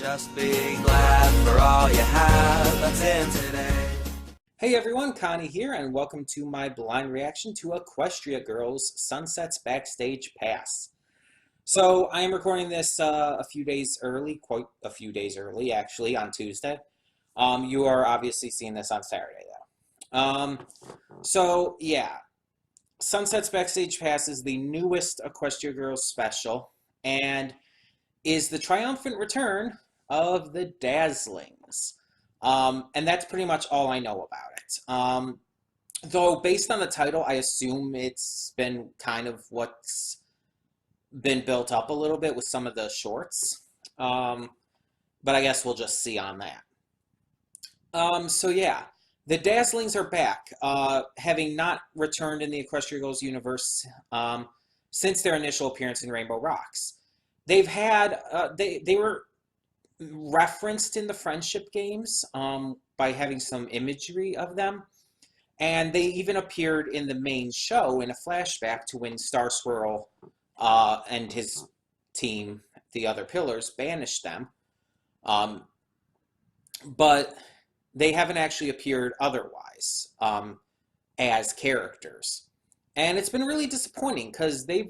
Just be glad for all you have that's in today. Hey everyone, Connie here, and welcome to my blind reaction to Equestria Girls Sunset's Backstage Pass. So I am recording this a few days early, quite a few days early actually, on Tuesday. You are obviously seeing this on Saturday though. So yeah, Sunset's Backstage Pass is the newest Equestria Girls special and is the triumphant return of the Dazzlings. And that's pretty much all I know about it. Though based on the title, I assume it's been kind of what's been built up a little bit with some of the shorts. But I guess we'll just see on that. So yeah, the Dazzlings are back, having not returned in the Equestria Girls universe since their initial appearance in Rainbow Rocks. They've had, they were referenced in the friendship games by having some imagery of them, and they even appeared in the main show in a flashback to when Star Swirl and his team, the other pillars, banished them. But they haven't actually appeared otherwise as characters. And it's been really disappointing because they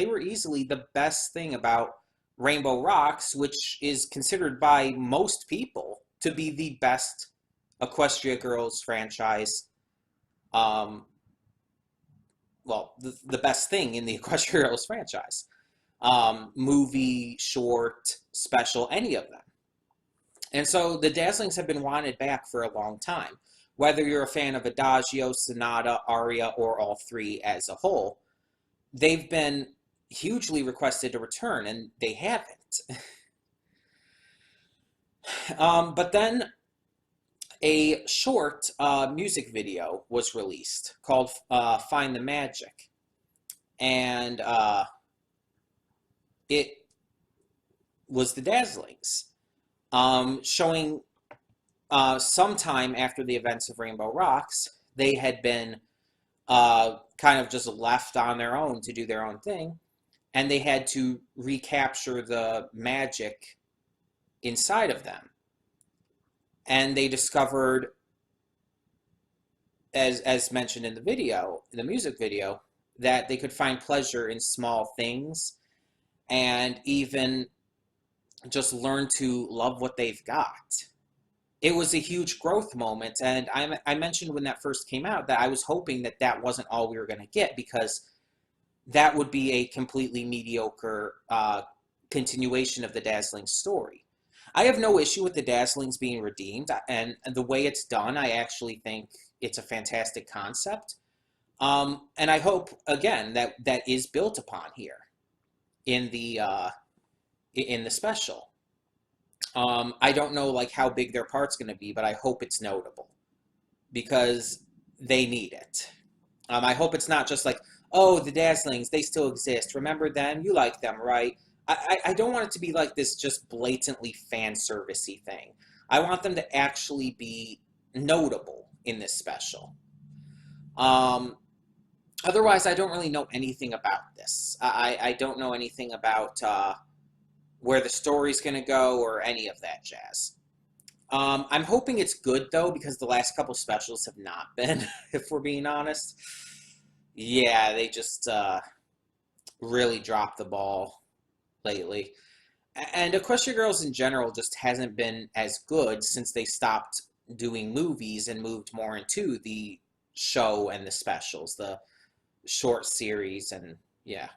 were easily the best thing about Rainbow Rocks, which is considered by most people to be the best Equestria Girls franchise. Well, the best thing in the Equestria Girls franchise. Movie, short, special, any of them. And so the Dazzlings have been wanted back for a long time. Whether you're a fan of Adagio, Sonata, Aria, or all three as a whole, they've been hugely requested to return, and they haven't. But then a short music video was released called Find the Magic. And it was the Dazzlings showing sometime after the events of Rainbow Rocks, they had been kind of just left on their own to do their own thing, and they had to recapture the magic inside of them. And they discovered, as mentioned in the video, in the music video, that they could find pleasure in small things and even just learn to love what they've got. It was a huge growth moment, and I mentioned when that first came out that I was hoping that that wasn't all we were going to get, because that would be a completely mediocre continuation of the Dazzlings story. I have no issue with the Dazzlings being redeemed, and the way it's done, I actually think it's a fantastic concept. And I hope, again, that is built upon here in the special. I don't know like how big their part's going to be, but I hope it's notable because they need it. I hope it's not just like, oh, the Dazzlings, they still exist. Remember them? You like them, right? I don't want it to be like this just blatantly fan servicey thing. I want them to actually be notable in this special. Otherwise, I don't really know anything about this. I don't know anything about where the story's going to go or any of that jazz. I'm hoping it's good, though, because the last couple specials have not been, if we're being honest. Yeah, they just really dropped the ball lately. And Equestria Girls in general just hasn't been as good since they stopped doing movies and moved more into the show and the specials, the short series, and yeah.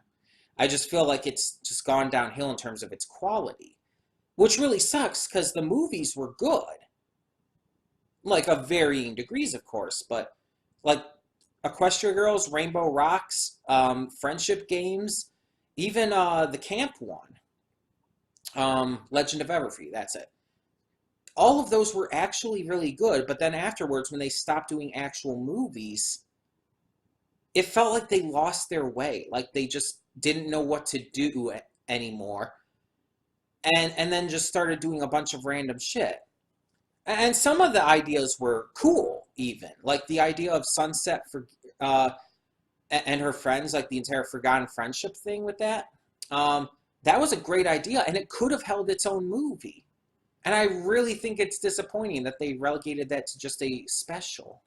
I just feel like it's just gone downhill in terms of its quality, which really sucks because the movies were good. Like, of varying degrees, of course, but like Equestria Girls, Rainbow Rocks, Friendship Games, even the camp one, Legend of Everfree, that's it. All of those were actually really good, but then afterwards, when they stopped doing actual movies, it felt like they lost their way, like they just didn't know what to do anymore, and then just started doing a bunch of random shit. And some of the ideas were cool, even. Like the idea of Sunset for and her friends, like the entire Forgotten Friendship thing with that. That was a great idea, and it could have held its own movie. And I really think it's disappointing that they relegated that to just a special.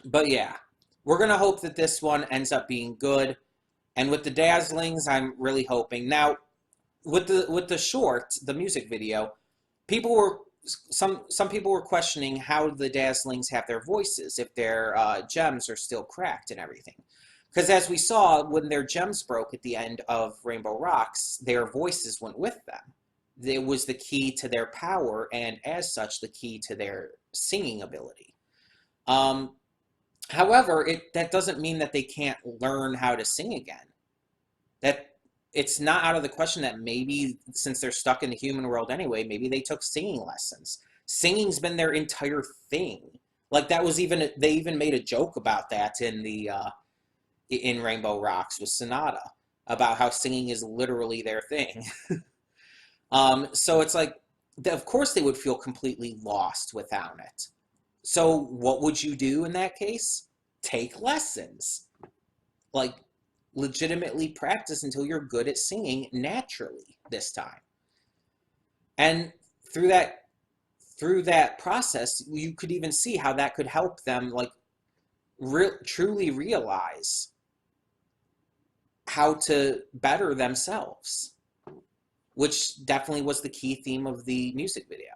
But yeah, we're going to hope that this one ends up being good. And with the Dazzlings, I'm really hoping. Now, with the short, the music video, people were some people were questioning how the Dazzlings have their voices, if their gems are still cracked and everything. Because as we saw, when their gems broke at the end of Rainbow Rocks, their voices went with them. It was the key to their power, and as such, the key to their singing ability. However, that doesn't mean that they can't learn how to sing again. That it's not out of the question that maybe, since they're stuck in the human world anyway, maybe they took singing lessons. Singing's been their entire thing. Like that was they even made a joke about that in Rainbow Rocks with Sonata, about how singing is literally their thing. So it's like, of course they would feel completely lost without it. So what would you do in that case? Take lessons. Like, legitimately practice until you're good at singing naturally this time. And through that process, you could even see how that could help them, like, truly realize how to better themselves, which definitely was the key theme of the music video.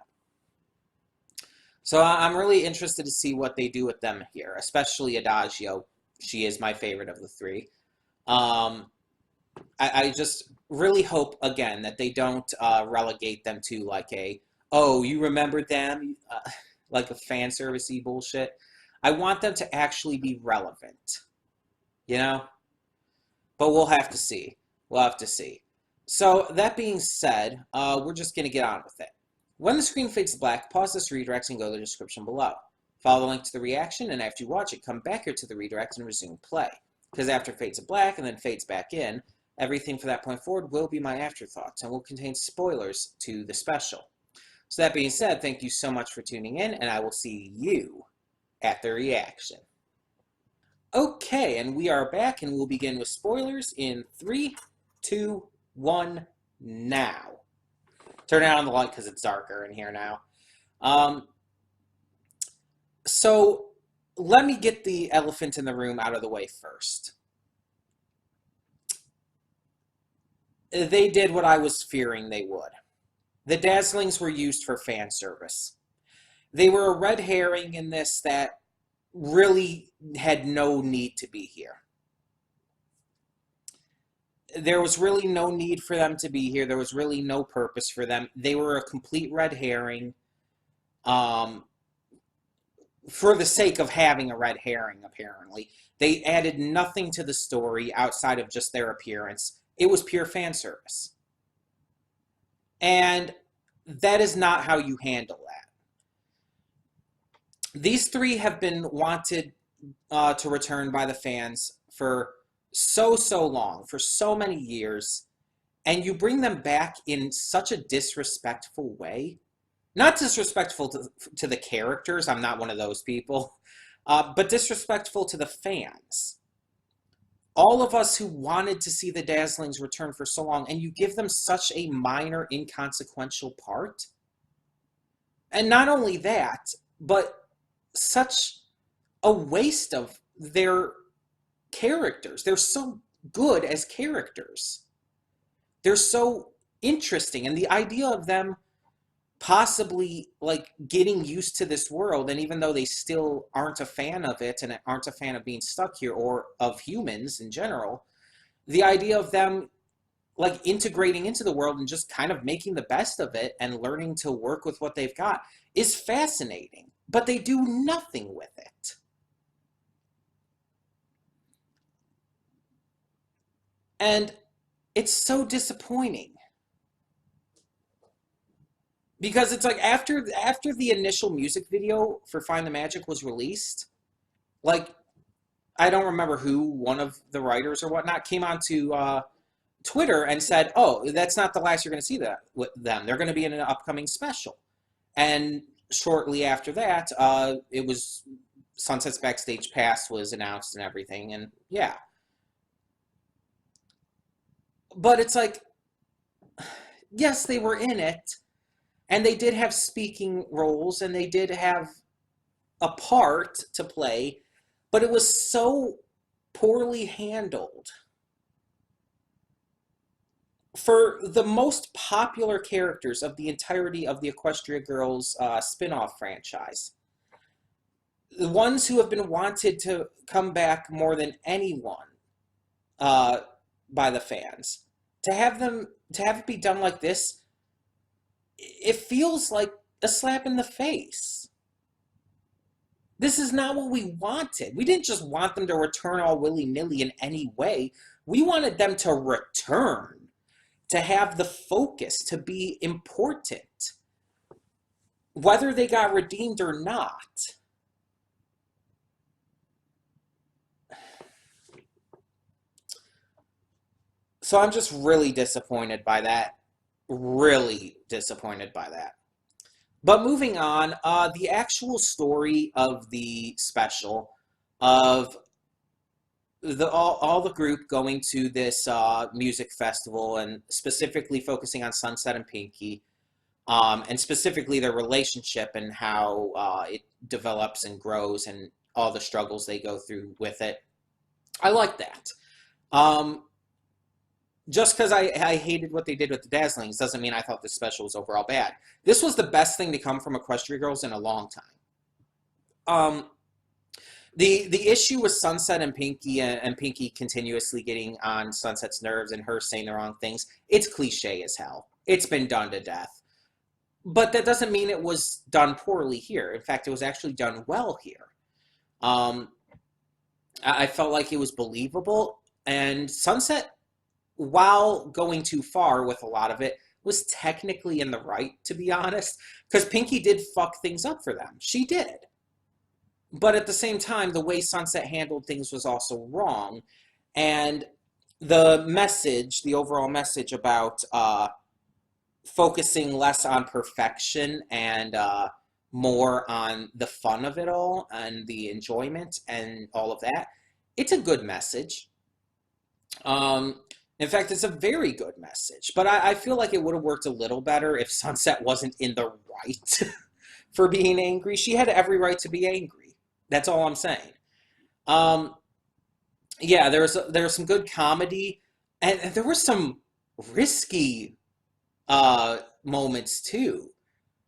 So I'm really interested to see what they do with them here, especially Adagio. She is my favorite of the three. I just really hope, again, that they don't relegate them to like oh, you remembered them? Like a fan service-y bullshit. I want them to actually be relevant, you know? But we'll have to see. We'll have to see. So that being said, we're just going to get on with it. When the screen fades to black, pause this redirect and go to the description below. Follow the link to the reaction, and after you watch it, come back here to the redirect and resume play. Because after it fades to black and then fades back in, everything from that point forward will be my afterthoughts and will contain spoilers to the special. So that being said, thank you so much for tuning in, and I will see you at the reaction. Okay, and we are back, and we'll begin with spoilers in 3, 2, 1, now. Turn on the light because it's darker in here now. So let me get the elephant in the room out of the way first. They did what I was fearing they would. The Dazzlings were used for fan service. They were a red herring in this that really had no need to be here. There was really no need for them to be here. There was really no purpose for them. They were a complete red herring for the sake of having a red herring, apparently. They added nothing to the story outside of just their appearance. It was pure fan service. And that is not how you handle that. These three have been wanted to return by the fans for so long, for so many years, and you bring them back in such a disrespectful way. Not disrespectful to the characters, I'm not one of those people, but disrespectful to the fans. All of us who wanted to see the Dazzlings return for so long, and you give them such a minor, inconsequential part. And not only that, but such a waste of their characters. They're so good as characters. They're so interesting, and the idea of them possibly like getting used to this world, and even though they still aren't a fan of it and aren't a fan of being stuck here or of humans in general, the idea of them like integrating into the world and just kind of making the best of it and learning to work with what they've got is fascinating, but they do nothing with it. And it's so disappointing. Because it's like after the initial music video for Find the Magic was released, like, I don't remember who, one of the writers or whatnot, came onto Twitter and said, oh, that's not the last you're going to see that with them. They're going to be in an upcoming special. And shortly after that, it was Sunset's Backstage Pass was announced and everything, and yeah. But it's like, yes, they were in it, and they did have speaking roles, and they did have a part to play, but it was so poorly handled. For the most popular characters of the entirety of the Equestria Girls spin-off franchise, the ones who have been wanted to come back more than anyone uh, by the fans, to have it be done like this, it feels like a slap in the face. This is not what we wanted. We didn't just want them to return all willy-nilly in any way. We wanted them to return, to have the focus, to be important, whether they got redeemed or not. So I'm just really disappointed by that. Really disappointed by that. But moving on, the actual story of the special, of all the group going to this music festival and specifically focusing on Sunset and Pinky, and specifically their relationship and how it develops and grows and all the struggles they go through with it. I like that. Just because I hated what they did with the Dazzlings doesn't mean I thought this special was overall bad. This was the best thing to come from Equestria Girls in a long time. The issue with Sunset and Pinky continuously getting on Sunset's nerves and her saying the wrong things, it's cliche as hell. It's been done to death. But that doesn't mean it was done poorly here. In fact, it was actually done well here. I felt like it was believable, and Sunset, while going too far with a lot of it, was technically in the right, to be honest, because Pinky did fuck things up for them. She did. But at the same time, the way Sunset handled things was also wrong, and the message, the overall message about focusing less on perfection and more on the fun of it all and the enjoyment and all of that, it's a good message. In fact, it's a very good message, but I feel like it would have worked a little better if Sunset wasn't in the right for being angry. She had every right to be angry. That's all I'm saying. Yeah, there was some good comedy, and there were some risky moments too.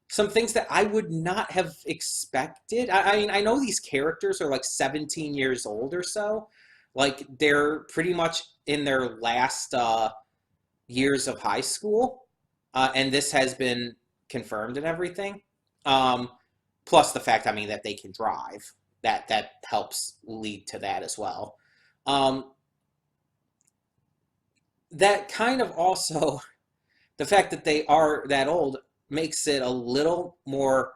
Some things that I would not have expected. I mean, I know these characters are like 17 years old or so. Like, they're pretty much in their last years of high school, and this has been confirmed and everything. Plus the fact, I mean, that they can drive. That helps lead to that as well. That kind of also, the fact that they are that old makes it a little more,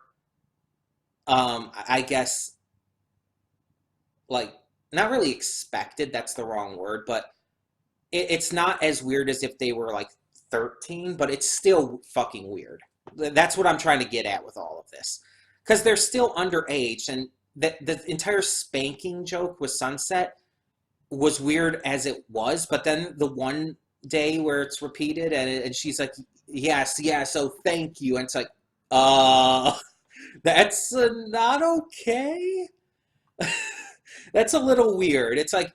I guess, like, not really expected, that's the wrong word, but it's not as weird as if they were like 13, but it's still fucking weird. That's what I'm trying to get at with all of this. Because they're still underage, and the entire spanking joke with Sunset was weird as it was, but then the one day where it's repeated and she's like, yes, so thank you, and it's like, that's not okay. That's a little weird. It's like,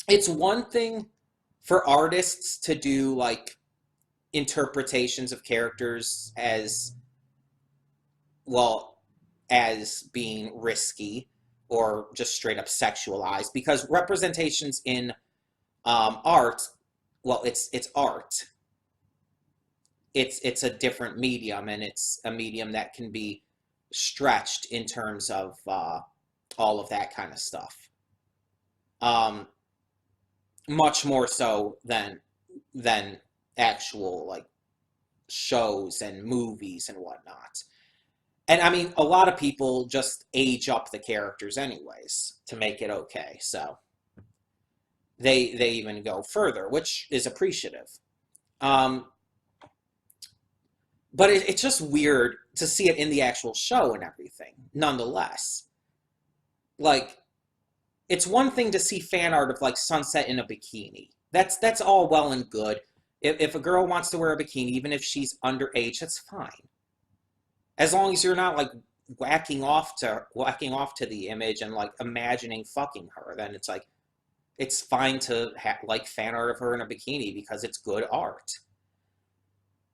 it's one thing for artists to do like interpretations of characters as well as being risky or just straight up sexualized, because representations in art, well, it's art. It's a different medium, and it's a medium that can be stretched in terms of all of that kind of stuff. Much more so than actual like shows and movies and whatnot. And I mean, a lot of people just age up the characters anyways to make it okay. So they even go further, which is appreciative. But it's just weird to see it in the actual show and everything, nonetheless. Like, it's one thing to see fan art of like Sunset in a bikini. That's all well and good. If a girl wants to wear a bikini, even if she's underage, that's fine. As long as you're not like whacking off to the image and like imagining fucking her, then it's like it's fine to like fan art of her in a bikini because it's good art.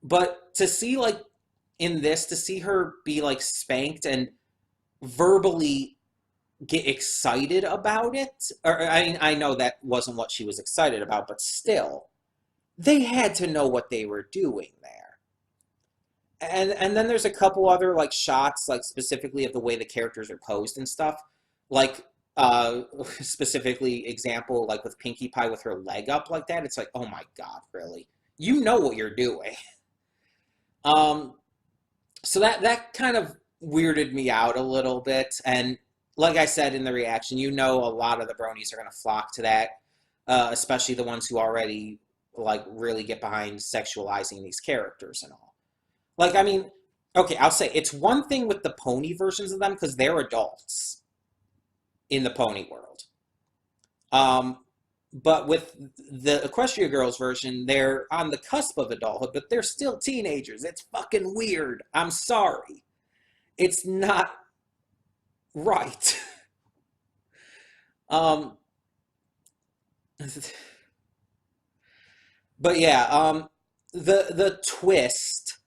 But to see like in this, to see her be like spanked and verbally get excited about it, or I mean, I know that wasn't what she was excited about, but still, they had to know what they were doing there. And then there's a couple other like shots, like specifically of the way the characters are posed and stuff, like specifically example like with Pinkie Pie with her leg up like that. It's like, oh my god, really? You know what you're doing. So that kind of weirded me out a little bit, and like I said in the reaction, you know, a lot of the bronies are gonna flock to that, especially the ones who already like really get behind sexualizing these characters and all. Like, I mean, okay, I'll say it's one thing with the pony versions of them because they're adults in the pony world. But with the Equestria Girls version, they're on the cusp of adulthood, but they're still teenagers. It's fucking weird. I'm sorry. It's not right. um, but yeah, the twist,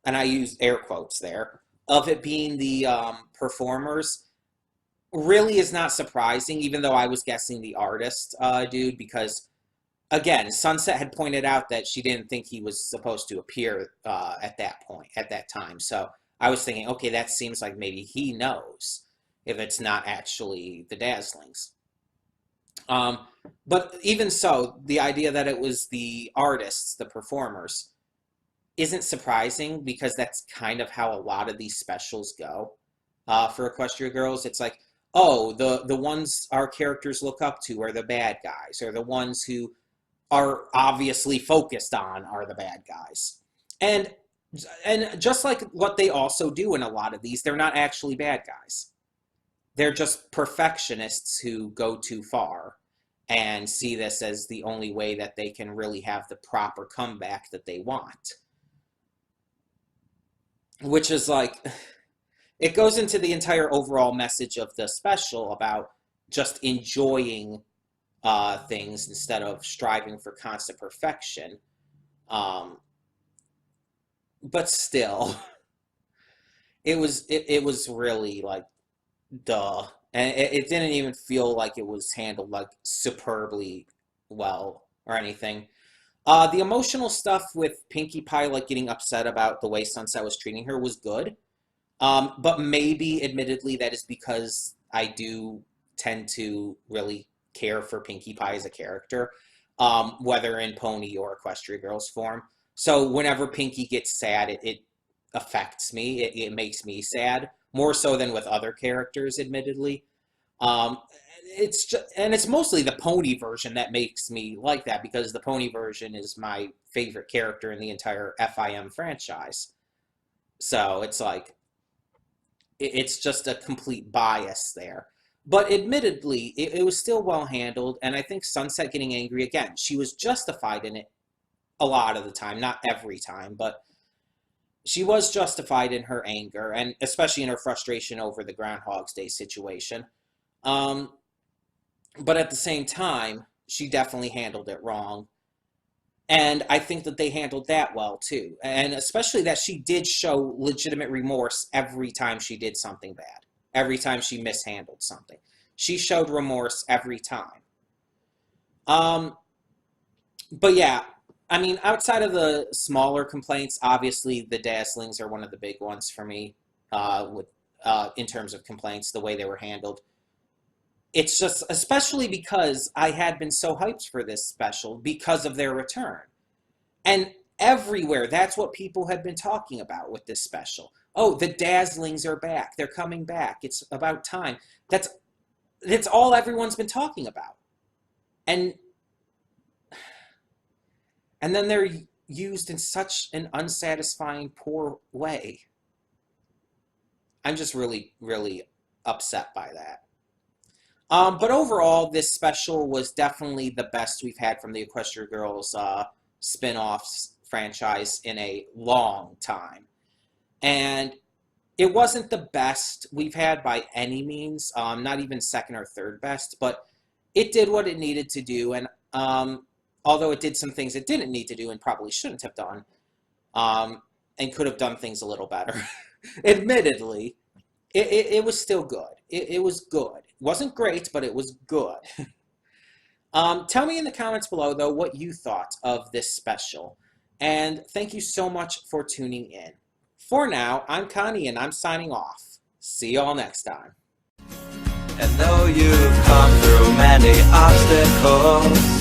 and I use air quotes there, of it being the performers really is not surprising, even though I was guessing the artist dude, because again, Sunset had pointed out that she didn't think he was supposed to appear at that time. So I was thinking, okay, that seems like maybe he knows if it's not actually the Dazzlings. But even so, the idea that it was the artists, the performers, isn't surprising because that's kind of how a lot of these specials go for Equestria Girls. It's like, oh, the ones our characters look up to are the bad guys, or the ones who are obviously focused on are the bad guys. And just like what they also do in a lot of these, they're not actually bad guys. They're just perfectionists who go too far and see this as the only way that they can really have the proper comeback that they want. Which is like, it goes into the entire overall message of the special about just enjoying things instead of striving for constant perfection. But still, it was really like, duh. And it didn't even feel like it was handled like superbly well or anything. The emotional stuff with Pinkie Pie like getting upset about the way Sunset was treating her was good. But maybe, admittedly, that is because I do tend to really care for Pinkie Pie as a character, whether in Pony or Equestria Girls form. So whenever Pinkie gets sad, it affects me. It makes me sad, more so than with other characters, admittedly. It's just, and it's mostly the Pony version that makes me like that, because the Pony version is my favorite character in the entire FIM franchise. So it's like, it's just a complete bias there. But admittedly, it was still well handled, and I think Sunset getting angry again, she was justified in it a lot of the time, not every time, but she was justified in her anger, and especially in her frustration over the Groundhog's Day situation. But at the same time, she definitely handled it wrong. And I think that they handled that well, too. And especially that she did show legitimate remorse every time she did something bad. Every time she mishandled something. She showed remorse every time. But yeah, I mean, outside of the smaller complaints, obviously the Dazzlings are one of the big ones for me in terms of complaints, the way they were handled. It's just, especially because I had been so hyped for this special because of their return. And everywhere, that's what people had been talking about with this special. Oh, the Dazzlings are back. They're coming back. It's about time. That's all everyone's been talking about. And then they're used in such an unsatisfying, poor way. I'm just really, really upset by that. But overall, this special was definitely the best we've had from the Equestria Girls spin-offs franchise in a long time. And it wasn't the best we've had by any means, not even second or third best, but it did what it needed to do. And although it did some things it didn't need to do and probably shouldn't have done, and could have done things a little better, admittedly, it was still good. It was good. It wasn't great, but it was good. Tell me in the comments below, though, what you thought of this special. And thank you so much for tuning in. For now, I'm Connie, and I'm signing off. See y'all next time. And though you've come through many obstacles,